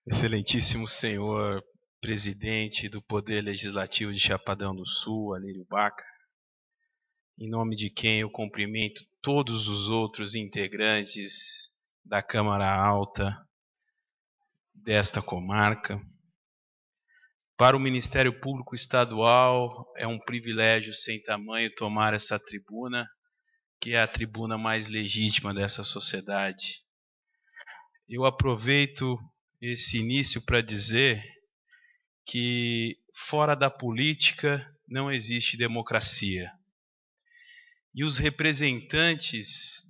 Excelentíssimo senhor presidente do Poder Legislativo de Chapadão do Sul, Alírio Baca, em nome de quem eu cumprimento todos os outros integrantes da Câmara Alta desta comarca. Para o Ministério Público Estadual, é um privilégio sem tamanho tomar essa tribuna, que é a tribuna mais legítima dessa sociedade. Eu aproveito esse início para dizer que fora da política não existe democracia. E os representantes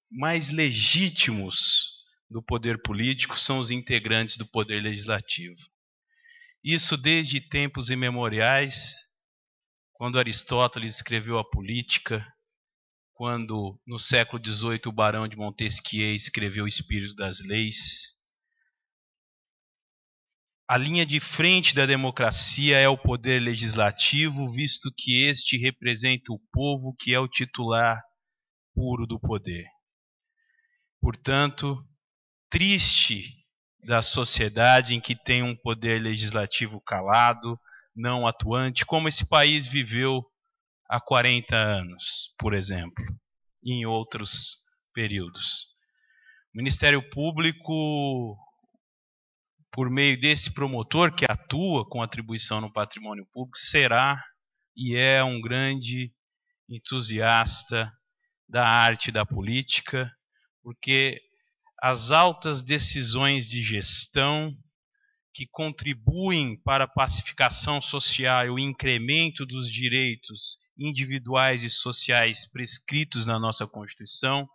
mais legítimos do poder político são os integrantes do poder legislativo. Isso desde tempos imemoriais, quando Aristóteles escreveu a Política, quando no século XVIII o Barão de Montesquieu escreveu o Espírito das Leis. A linha de frente da democracia é o poder legislativo, visto que este representa o povo, que é o titular puro do poder. Portanto, triste da sociedade em que tem um poder legislativo calado, não atuante, como esse país viveu há 40 anos, por exemplo, e em outros períodos. O Ministério Público, por meio desse promotor que atua com atribuição no patrimônio público, será e é um grande entusiasta da arte da política, porque as altas decisões de gestão que contribuem para a pacificação social e o incremento dos direitos individuais e sociais prescritos na nossa Constituição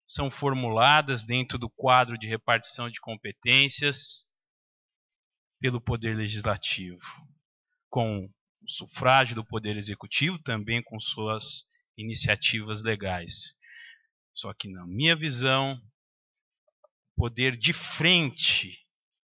são formuladas dentro do quadro de repartição de competências pelo Poder Legislativo, com o sufrágio do Poder Executivo, também com suas iniciativas legais. Só que, na minha visão, o poder de frente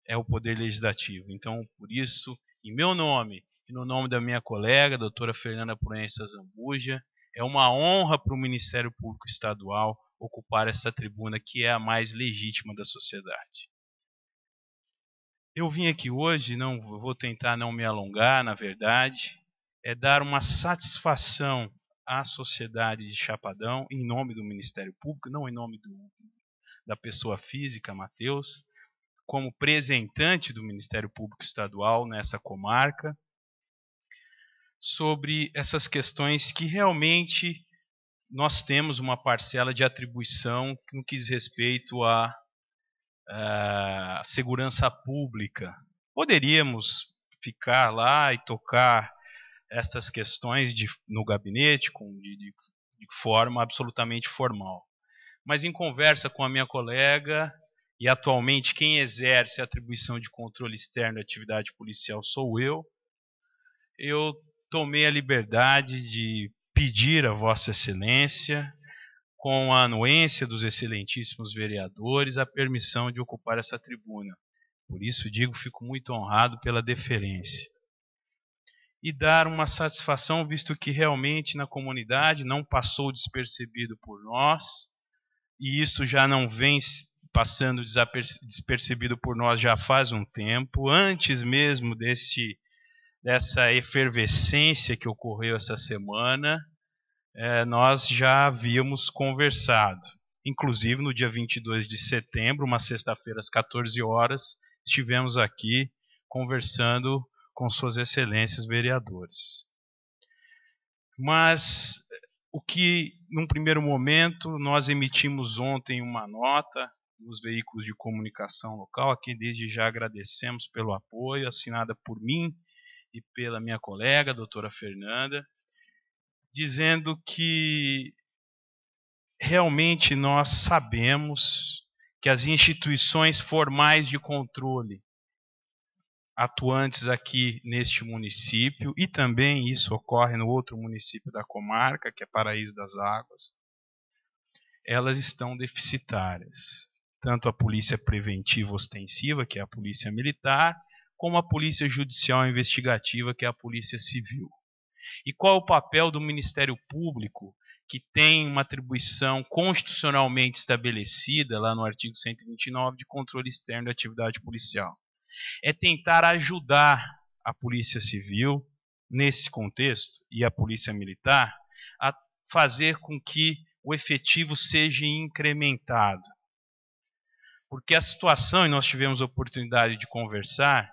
é o Poder Legislativo. Então, por isso, em meu nome e no nome da minha colega, a doutora Fernanda Proença Zambuja, é uma honra para o Ministério Público Estadual ocupar essa tribuna que é a mais legítima da sociedade. Eu vim aqui hoje, eu vou tentar não me alongar, na verdade, é dar uma satisfação à sociedade de Chapadão, em nome do Ministério Público, não em nome da pessoa física, Matheus, como representante do Ministério Público Estadual nessa comarca, sobre essas questões que realmente nós temos uma parcela de atribuição no que diz respeito à segurança pública. Poderíamos ficar lá e tocar essas questões no gabinete de forma absolutamente formal. Mas em conversa com a minha colega, e atualmente quem exerce a atribuição de controle externo da atividade policial sou eu tomei a liberdade de pedir a Vossa Excelência, com a anuência dos excelentíssimos vereadores, a permissão de ocupar essa tribuna. Por isso digo, fico muito honrado pela deferência. E dar uma satisfação, visto que realmente na comunidade não passou despercebido por nós, e isso já não vem passando despercebido por nós já faz um tempo, antes mesmo dessa efervescência que ocorreu essa semana, nós já havíamos conversado. Inclusive, no dia 22 de setembro, uma sexta-feira, às 14 horas, estivemos aqui conversando com suas excelências vereadores. Mas o que, num primeiro momento, nós emitimos ontem uma nota nos veículos de comunicação local, a quem desde já agradecemos pelo apoio, assinada por mim e pela minha colega, a doutora Fernanda, dizendo que realmente nós sabemos que as instituições formais de controle atuantes aqui neste município, e também isso ocorre no outro município da comarca, que é Paraíso das Águas, elas estão deficitárias. Tanto a polícia preventiva ostensiva, que é a polícia militar, como a polícia judicial investigativa, que é a polícia civil. E qual é o papel do Ministério Público, que tem uma atribuição constitucionalmente estabelecida, lá no artigo 129, de controle externo da atividade policial. É tentar ajudar a Polícia Civil, nesse contexto, e a Polícia Militar, a fazer com que o efetivo seja incrementado. Porque a situação, e nós tivemos a oportunidade de conversar,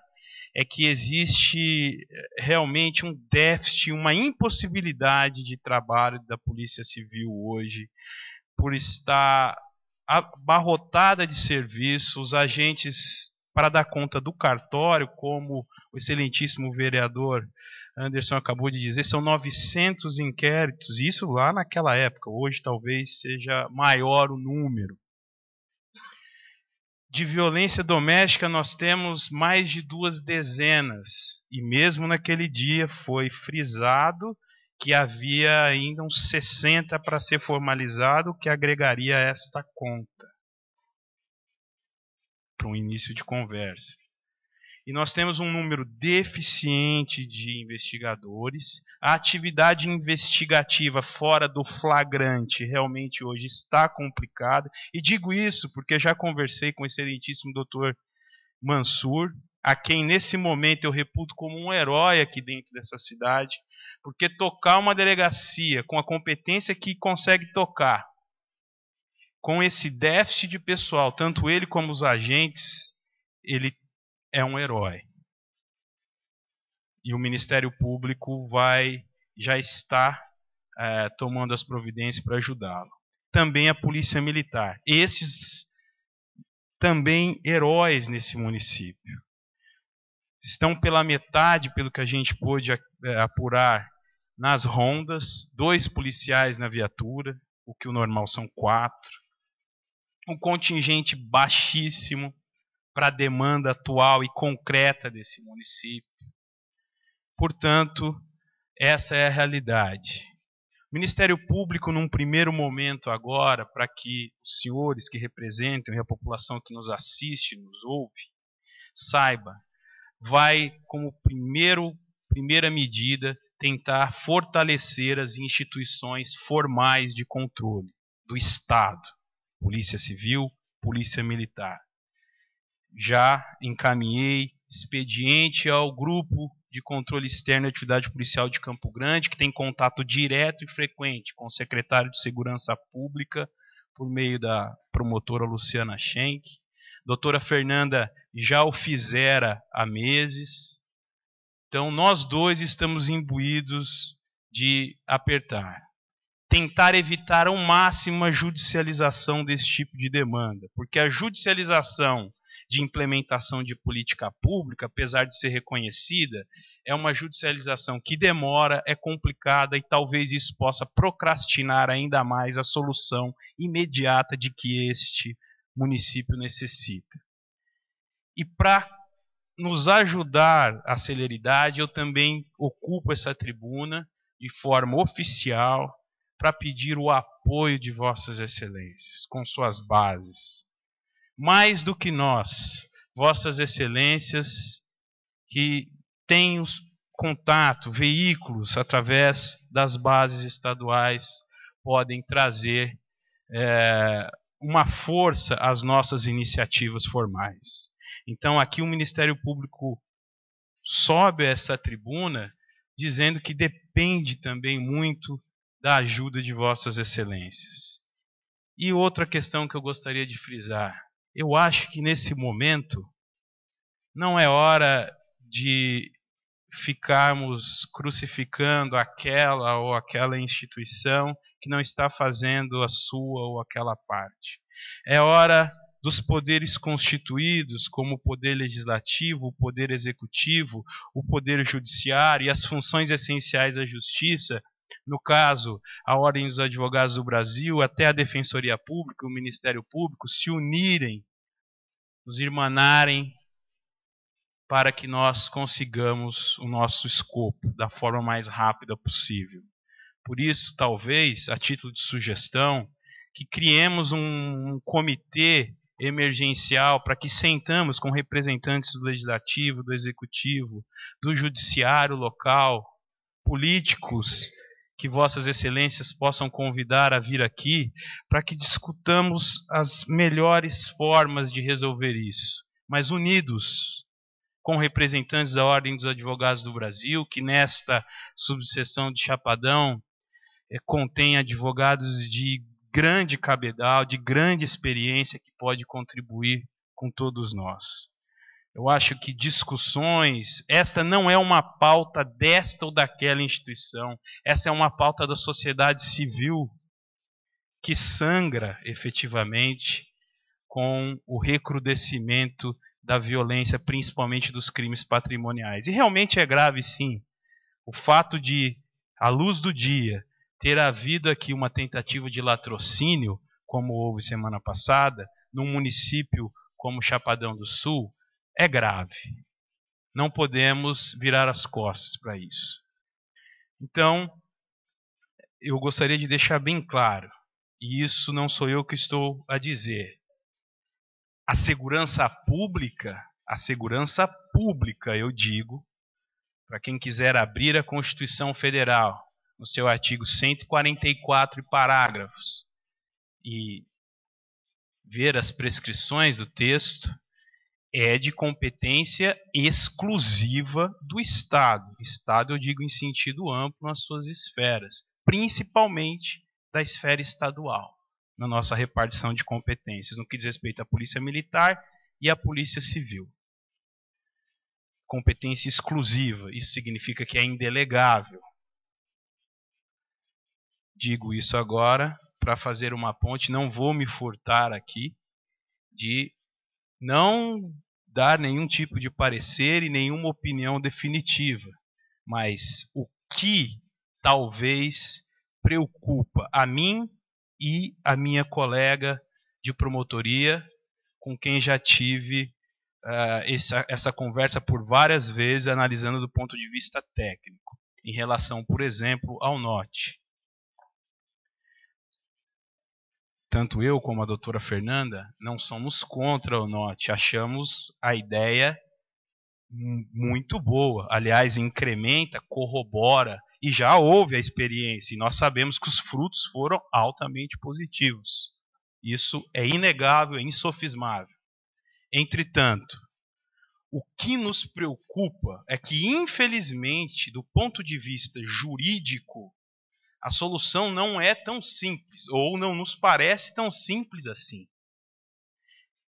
é que existe realmente um déficit, uma impossibilidade de trabalho da Polícia Civil hoje, por estar abarrotada de serviço, os agentes, para dar conta do cartório, como o excelentíssimo vereador Anderson acabou de dizer, são 900 inquéritos, isso lá naquela época, hoje talvez seja maior o número. De violência doméstica nós temos mais de 2 dezenas, e mesmo naquele dia foi frisado que havia ainda uns 60 para ser formalizado, que agregaria esta conta para um início de conversa. E nós temos um número deficiente de investigadores. A atividade investigativa fora do flagrante realmente hoje está complicada. E digo isso porque já conversei com o excelentíssimo doutor Mansur, a quem nesse momento eu reputo como um herói aqui dentro dessa cidade, porque tocar uma delegacia com a competência que consegue tocar, com esse déficit de pessoal, tanto ele como os agentes, ele é um herói. E o Ministério Público já está tomando as providências para ajudá-lo. Também a Polícia Militar. Esses também heróis nesse município. Estão pela metade, pelo que a gente pôde apurar, nas rondas, 2 policiais na viatura, o que o normal são 4. Um contingente baixíssimo para a demanda atual e concreta desse município. Portanto, essa é a realidade. O Ministério Público, num primeiro momento agora, para que os senhores que representam e a população que nos assiste, nos ouve, saiba, vai, como primeira medida, tentar fortalecer as instituições formais de controle do Estado, Polícia Civil, Polícia Militar. Já encaminhei expediente ao Grupo de Controle Externo da Atividade Policial de Campo Grande, que tem contato direto e frequente com o secretário de Segurança Pública, por meio da promotora Luciana Schenck. Doutora Fernanda já o fizera há meses. Então, nós dois estamos imbuídos de apertar. Tentar evitar ao máximo a judicialização desse tipo de demanda, porque a judicialização de implementação de política pública, apesar de ser reconhecida, é uma judicialização que demora, é complicada e talvez isso possa procrastinar ainda mais a solução imediata de que este município necessita. E para nos ajudar à celeridade, eu também ocupo essa tribuna de forma oficial para pedir o apoio de Vossas Excelências, com suas bases. Mais do que nós, Vossas Excelências, que têm os contato, veículos através das bases estaduais, podem trazer uma força às nossas iniciativas formais. Então, aqui o Ministério Público sobe a essa tribuna dizendo que depende também muito da ajuda de Vossas Excelências. E outra questão que eu gostaria de frisar. Eu acho que nesse momento não é hora de ficarmos crucificando aquela ou aquela instituição que não está fazendo a sua ou aquela parte. É hora dos poderes constituídos, como o poder legislativo, o poder executivo, o poder judiciário e as funções essenciais da justiça, no caso, a Ordem dos Advogados do Brasil, até a Defensoria Pública, o Ministério Público, se unirem, nos irmanarem, para que nós consigamos o nosso escopo da forma mais rápida possível. Por isso, talvez, a título de sugestão, que criemos um comitê emergencial para que sentamos com representantes do Legislativo, do Executivo, do Judiciário local, políticos que Vossas Excelências possam convidar a vir aqui para que discutamos as melhores formas de resolver isso, mas unidos, com representantes da Ordem dos Advogados do Brasil, que nesta subseção de Chapadão contém advogados de grande cabedal, de grande experiência, que pode contribuir com todos nós. Eu acho que discussões, esta não é uma pauta desta ou daquela instituição, essa é uma pauta da sociedade civil que sangra efetivamente com o recrudescimento da violência, principalmente dos crimes patrimoniais. E realmente é grave, sim, o fato de, à luz do dia, ter havido aqui uma tentativa de latrocínio, como houve semana passada, num município como Chapadão do Sul, é grave. Não podemos virar as costas para isso. Então, eu gostaria de deixar bem claro, e isso não sou eu que estou a dizer. A segurança pública, eu digo, para quem quiser abrir a Constituição Federal, no seu artigo 144 e parágrafos, e ver as prescrições do texto, é de competência exclusiva do Estado. Estado, eu digo em sentido amplo, nas suas esferas, principalmente da esfera estadual, na nossa repartição de competências, no que diz respeito à Polícia Militar e à Polícia Civil. Competência exclusiva, isso significa que é indelegável. Digo isso agora para fazer uma ponte, não vou me furtar aqui de não dar nenhum tipo de parecer e nenhuma opinião definitiva, mas o que talvez preocupa a mim e a minha colega de promotoria, com quem já tive essa conversa por várias vezes, analisando do ponto de vista técnico, em relação, por exemplo, ao NOT. Tanto eu como a doutora Fernanda não somos contra o NOT, achamos a ideia muito boa. Aliás, incrementa, corrobora, e já houve a experiência, e nós sabemos que os frutos foram altamente positivos. Isso é inegável, é insofismável. Entretanto, o que nos preocupa é que, infelizmente, do ponto de vista jurídico, a solução não é tão simples, ou não nos parece tão simples assim.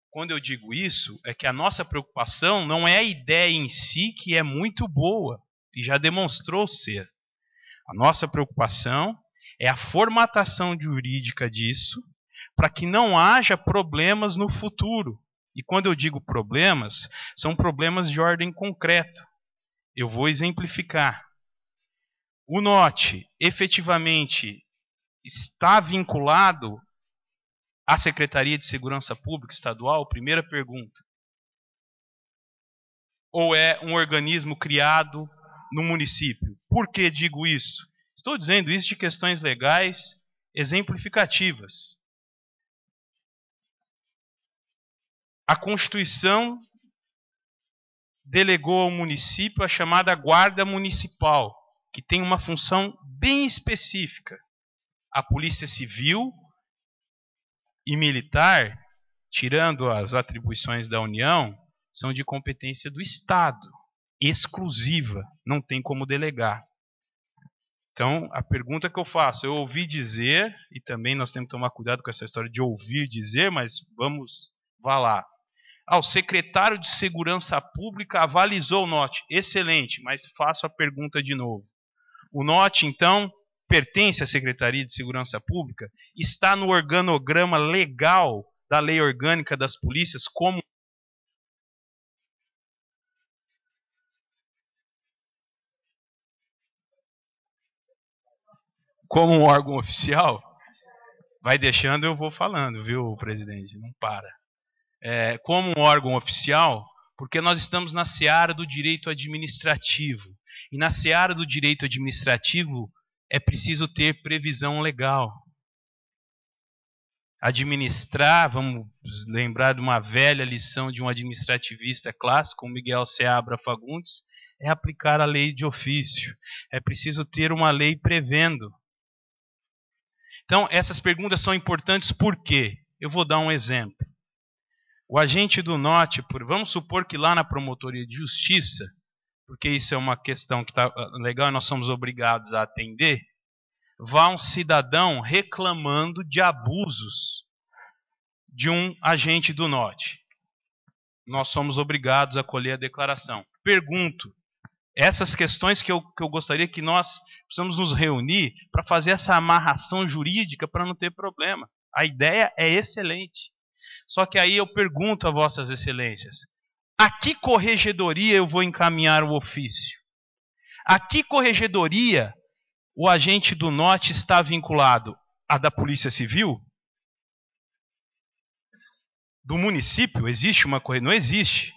Quando eu digo isso, é que a nossa preocupação não é a ideia em si, que é muito boa, e já demonstrou ser. A nossa preocupação é a formatação jurídica disso, para que não haja problemas no futuro. E quando eu digo problemas, são problemas de ordem concreta. Eu vou exemplificar. O NOT efetivamente está vinculado à Secretaria de Segurança Pública Estadual? Primeira pergunta. Ou é um organismo criado no município? Por que digo isso? Estou dizendo isso de questões legais exemplificativas. A Constituição delegou ao município a chamada Guarda Municipal, que tem uma função bem específica. A Polícia Civil e Militar, tirando as atribuições da União, são de competência do Estado, exclusiva, não tem como delegar. Então, a pergunta que eu faço, eu ouvi dizer, e também nós temos que tomar cuidado com essa história de ouvir dizer, mas vá lá. O secretário de Segurança Pública avalizou o NOT. Excelente, mas faço a pergunta de novo. O NOT, então, pertence à Secretaria de Segurança Pública? Está no organograma legal da Lei Orgânica das Polícias como um órgão oficial? Vai deixando, eu vou falando, viu, presidente? Não para. Como um órgão oficial, porque nós estamos na seara do direito administrativo. E na seara do direito administrativo é preciso ter previsão legal. Administrar, vamos lembrar de uma velha lição de um administrativista clássico, Miguel Seabra Fagundes, é aplicar a lei de ofício. É preciso ter uma lei prevendo. Então, essas perguntas são importantes por quê? Eu vou dar um exemplo. O agente do NOT, vamos supor que lá na promotoria de justiça, porque isso é uma questão que está legal e nós somos obrigados a atender, vá um cidadão reclamando de abusos de um agente do NOT. Nós somos obrigados a colher a declaração. Pergunto, essas questões que eu gostaria que nós precisamos nos reunir para fazer essa amarração jurídica para não ter problema. A ideia é excelente. Só que aí eu pergunto a vossas excelências, a que corregedoria eu vou encaminhar o ofício? A que corregedoria o agente do NOT está vinculado? A da Polícia Civil? Do município? Existe uma corregedoria? Não existe.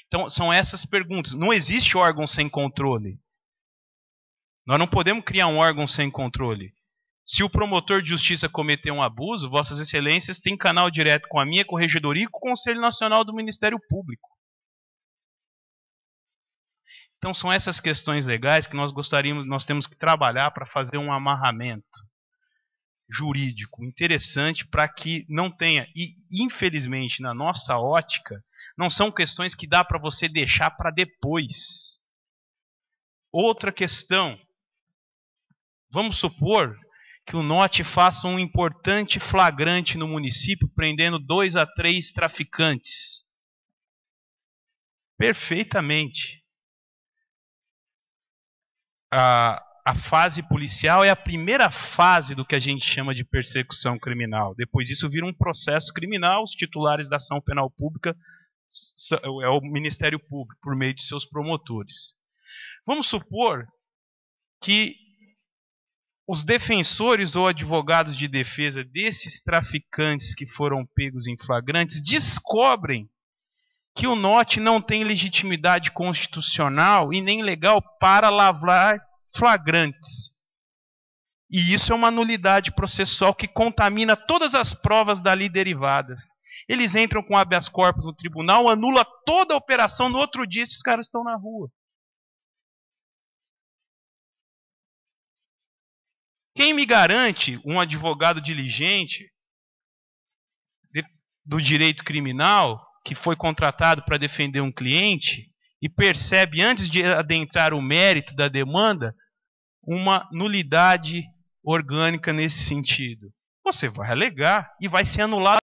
Então, são essas perguntas. Não existe órgão sem controle. Nós não podemos criar um órgão sem controle. Se o promotor de justiça cometer um abuso, vossas excelências têm canal direto com a minha corregedoria e com o Conselho Nacional do Ministério Público. Então, são essas questões legais que nós temos que trabalhar para fazer um amarramento jurídico interessante para que não tenha, e infelizmente na nossa ótica, não são questões que dá para você deixar para depois. Outra questão, vamos supor que o NOT faça um importante flagrante no município, prendendo 2 a 3 traficantes. Perfeitamente. A fase policial é a primeira fase do que a gente chama de persecução criminal. Depois disso vira um processo criminal, os titulares da ação penal pública é o Ministério Público, por meio de seus promotores. Vamos supor que os defensores ou advogados de defesa desses traficantes que foram pegos em flagrantes descobrem que o NOT não tem legitimidade constitucional e nem legal para lavrar flagrantes. E isso é uma nulidade processual que contamina todas as provas dali derivadas. Eles entram com habeas corpus no tribunal, anula toda a operação, no outro dia esses caras estão na rua. Quem me garante, um advogado diligente do direito criminal, que foi contratado para defender um cliente, e percebe, antes de adentrar o mérito da demanda, uma nulidade orgânica nesse sentido? Você vai alegar e vai ser anulado